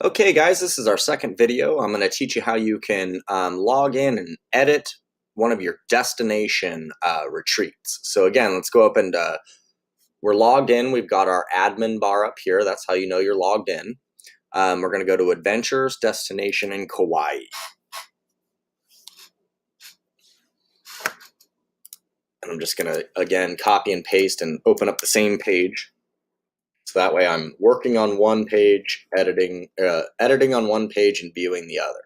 Okay guys, this is our second video. I'm going to teach you how you can log in and edit one of your destination retreats. So again, let's go up and we're logged in. We've got our admin bar up here. That's how you know you're logged in. We're going to go to Adventures, Destination in Kauai. And I'm just going to, again, copy and paste and open up the same page. So that way I'm working on one page, editing on one page and viewing the other.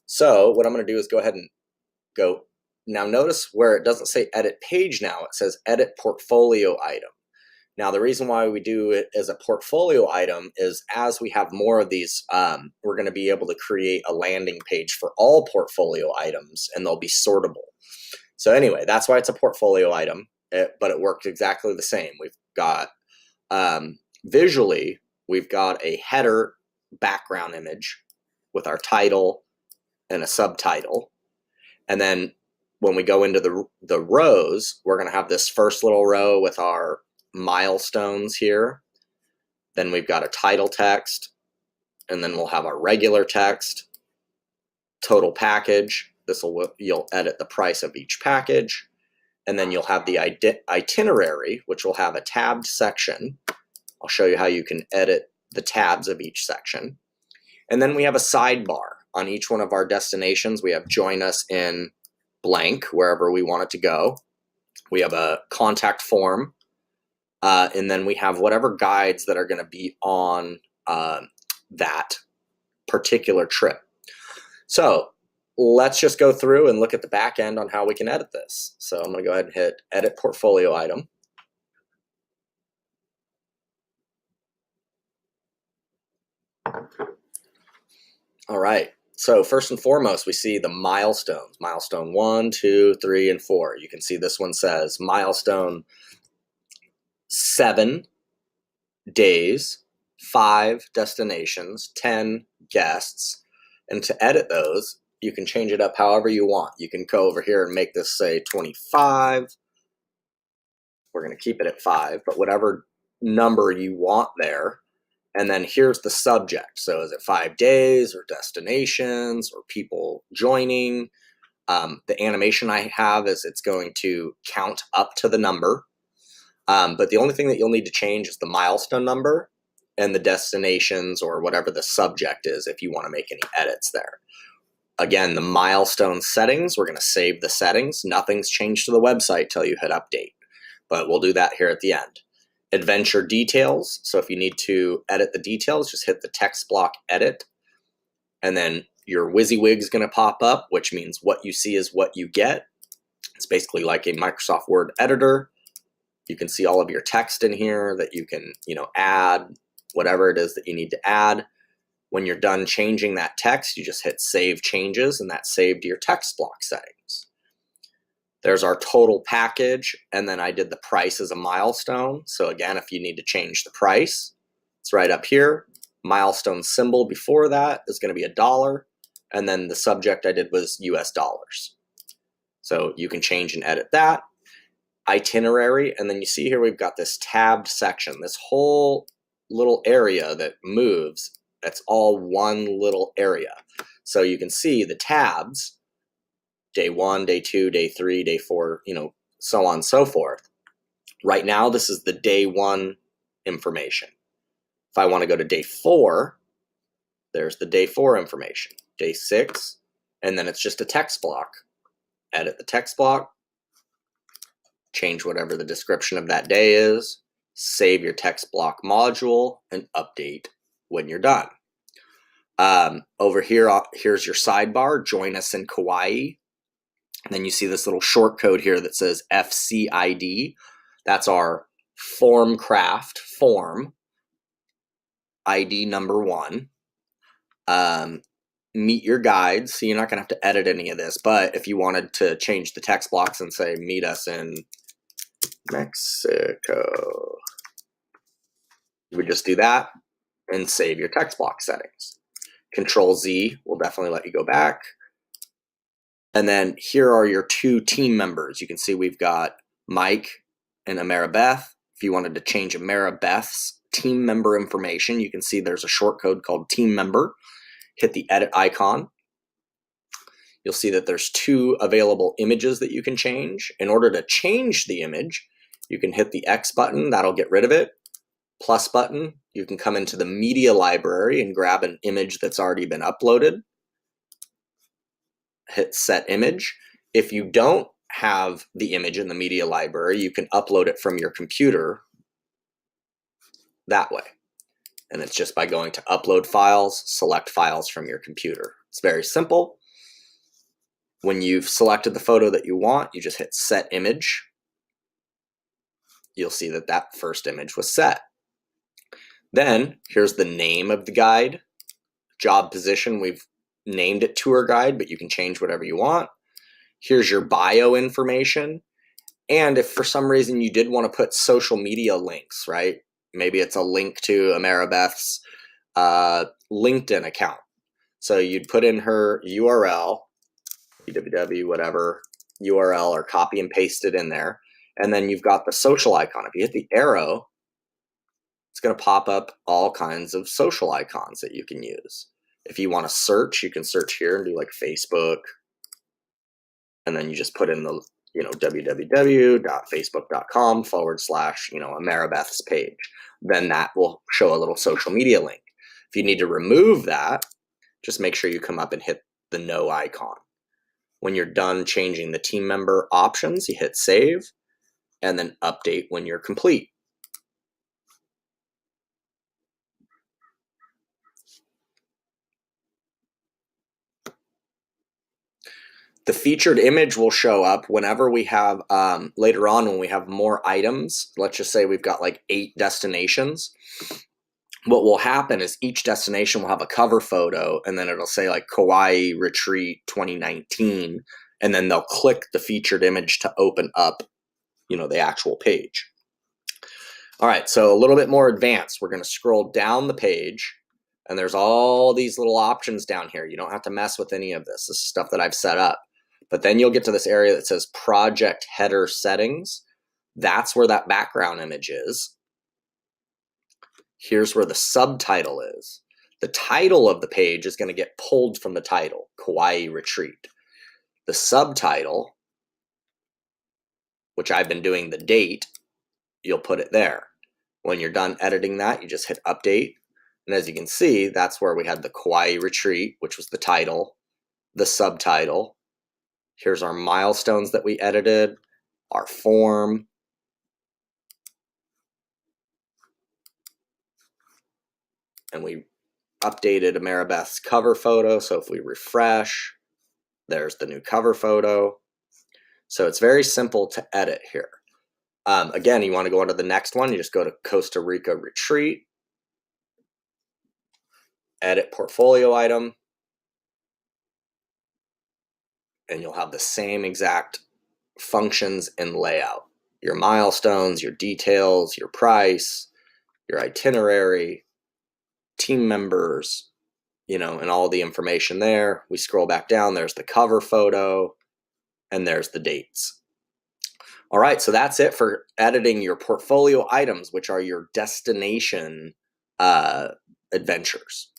So what I'm going to do is go ahead and go. Now notice where it doesn't say edit page now, it says edit portfolio item. Now the reason why we do it as a portfolio item is as we have more of these, we're going to be able to create a landing page for all portfolio items and they'll be sortable. So anyway, that's why it's a portfolio item, but it works exactly the same. We've got visually, we've got a header background image with our title and a subtitle. And then when we go into the rows, we're going to have this first little row with our milestones here. Then we've got a title text, and then we'll have our regular text, total package. You'll edit the price of each package. And then you'll have the itinerary, which will have a tabbed section. I'll show you how you can edit the tabs of each section. And then we have a sidebar. On each one of our destinations, we have join us in blank, wherever we want it to go. We have a contact form, and then we have whatever guides that are going to be on that particular trip. So let's just go through and look at the back end on how we can edit this. So I'm going to go ahead and hit edit portfolio item. All right, so first and foremost, we see the milestones. Milestone 1, 2, 3, and 4. You can see this one says milestone 7 days, 5 destinations, 10 guests. And to edit those, you can change it up however you want. You can go over here and make this say 25. We're going to keep it at 5, but whatever number you want there. And then here's the subject. So is it 5 days or destinations or people joining? The animation I have is it's going to count up to the number. But the only thing that you'll need to change is the milestone number and the destinations or whatever the subject is if you want to make any edits there. Again, the milestone settings, we're going to save the settings. Nothing's changed to the website till you hit update. But we'll do that here at the end. Adventure details. So if you need to edit the details, just hit the text block edit. And then your WYSIWYG is going to pop up, which means what you see is what you get. It's basically like a Microsoft Word editor. You can see all of your text in here that you can, add whatever it is that you need to add. When you're done changing that text, you just hit save changes and that's saved your text block settings. There's our total package, and then I did the price as a milestone. So again, if you need to change the price, it's right up here. Milestone symbol before that is going to be $1, and then the subject I did was US dollars. So you can change and edit that. Itinerary, and then you see here we've got this tabbed section. This whole little area that moves, that's all one little area. So you can see the tabs. Day 1, day 2, day 3, day 4, so on and so forth. Right now, this is the day 1 information. If I want to go to day 4, there's the day 4 information. Day 6, and then it's just a text block. Edit the text block, change whatever the description of that day is, save your text block module, and update when you're done. Over here, here's your sidebar, join us in Kauai. And then you see this little short code here that says FCID. That's our form craft form ID number 1. Meet your guides. So you're not going to have to edit any of this. But if you wanted to change the text blocks and say, meet us in Mexico, you would just do that and save your text block settings. Control Z will definitely let you go back. And then here are your 2 team members. You can see we've got Mike and Amarabeth. If you wanted to change Amarabeth's team member information, you can see there's a short code called team member. Hit the edit icon. You'll see that there's 2 available images that you can change. In order to change the image, you can hit the X button, that'll get rid of it. Plus button, you can come into the media library and grab an image that's already been uploaded. Hit set image. If you don't have the image in the media library, you can upload it from your computer that way. And it's just by going to upload files, select files from your computer. It's very simple. When you've selected the photo that you want, you just hit set image. You'll see that that first image was set. Then here's the name of the guide. Job position, we've named it tour guide, but you can change whatever you want. Here's your bio information. And if for some reason you did want to put social media links, right? Maybe it's a link to Ameribeth's LinkedIn account. So you'd put in her URL, www, whatever URL, or copy and paste it in there. And then you've got the social icon. If you hit the arrow, it's going to pop up all kinds of social icons that you can use. If you want to search, you can search here and do like Facebook. And then you just put in the, www.facebook.com / Ameribeth's page. Then that will show a little social media link. If you need to remove that, just make sure you come up and hit the no icon. When you're done changing the team member options, you hit save and then update when you're complete. The featured image will show up whenever we have, later on when we have more items. Let's just say we've got like 8 destinations. What will happen is each destination will have a cover photo, and then it'll say like Kauai Retreat 2019, and then they'll click the featured image to open up, the actual page. All right, so a little bit more advanced. We're going to scroll down the page, and there's all these little options down here. You don't have to mess with any of this. This is stuff that I've set up. But then you'll get to this area that says Project Header Settings. That's where that background image is. Here's where the subtitle is. The title of the page is going to get pulled from the title, Kauai Retreat. The subtitle, which I've been doing the date, you'll put it there. When you're done editing that, you just hit update. And as you can see, that's where we had the Kauai Retreat, which was the title, the subtitle. Here's our milestones that we edited, our form. And we updated Ameribeth's cover photo. So if we refresh, there's the new cover photo. So it's very simple to edit here. Again, you want to go on to the next one. You just go to Costa Rica Retreat, edit portfolio item, and you'll have the same exact functions and layout. Your milestones, your details, your price, your itinerary, team members, and all the information there. We scroll back down, there's the cover photo, and there's the dates. All right, so that's it for editing your portfolio items, which are your destination adventures.